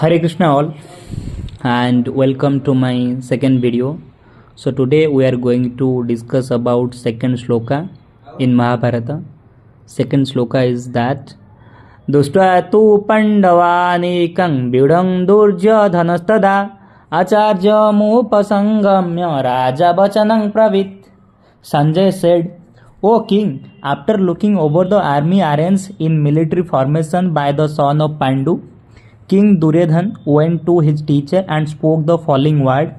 Hare Krishna all, and welcome to my second video. So today we are going to discuss about second shloka in Mahabharata. Second shloka is that Dushta tu pandavanekang vyudhang durjadhanastada acharya mupasangamya raja vachanang pravit. Sanjay said, O king, after looking over the army arranged in military formation by the son of Pandu, King Duryodhana went to his teacher and spoke the following word.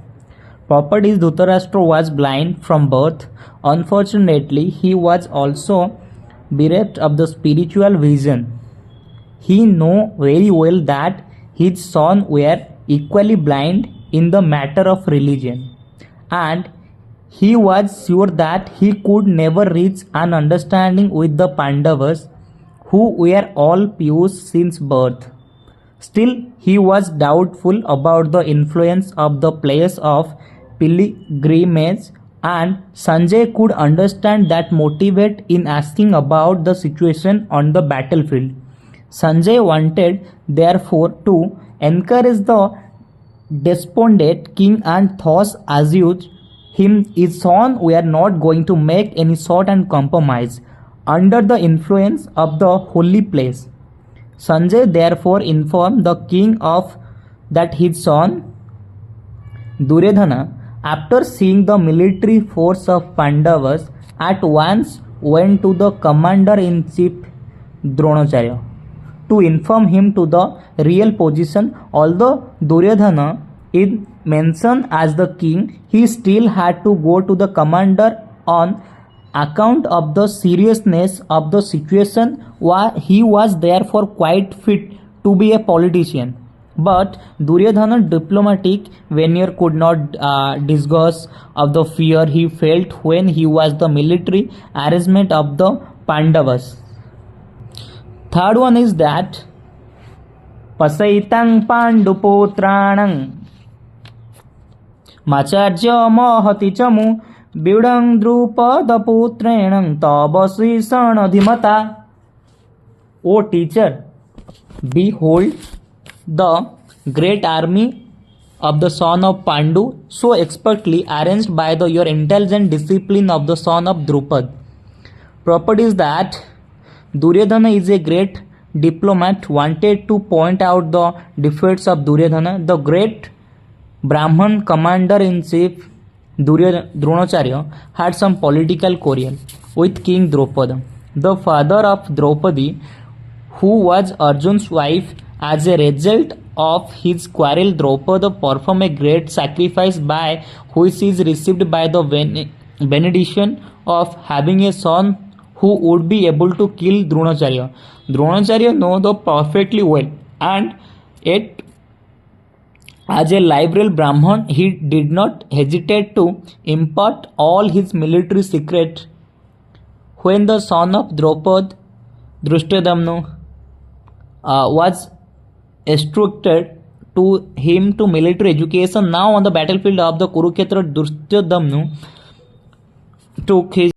Properties Dhritarashtra was blind from birth. Unfortunately, he was also bereft of the spiritual vision. He knew very well that his sons were equally blind in the matter of religion, and he was sure that he could never reach an understanding with the Pandavas, who were all pious since birth. Still, he was doubtful about the influence of the place of pilgrimage, and Sanjay could understand that motivate in asking about the situation on the battlefield. Sanjay wanted, therefore, to encourage the despondent king and thus assured him his son were not going to make any sort of compromise under the influence of the holy place. Sanjay therefore informed the king of that his son Duryodhana, after seeing the military force of Pandavas, at once went to the commander-in-chief Dronacharya to inform him to the real position. Although Duryodhana is mentioned as the king, he still had to go to the commander on account of the seriousness of the situation. He was therefore quite fit to be a politician. But Duryodhana's diplomatic veneer could not disguise of the fear he felt when he was the military arrangement of the Pandavas. Third one is that Pasaitang Pandupotranang Macharya Mahati Chamu Vyudhang Drupadaputrenang Tabasvisanadhimata. O teacher, behold the great army of the son of Pandu, so expertly arranged by your intelligent discipline of the son of Drupad. Proper is that Duryodhana is a great diplomat, wanted to point out the defeats of Duryodhana. The great Brahman commander-in-chief Dronacharya had some political quarrel with King Drupada, the father of Draupadi, who was Arjun's wife. As a result of his quarrel, Drupada performed a great sacrifice by which is received by the benediction of having a son who would be able to kill Dronacharya. Dronacharya knew the perfectly well, and yet as a liberal Brahman, he did not hesitate to impart all his military secrets. When the son of Draupad, Drushtadamnu, was instructed to him to military education, now on the battlefield of the Kurukshetra, Drushtadamnu took his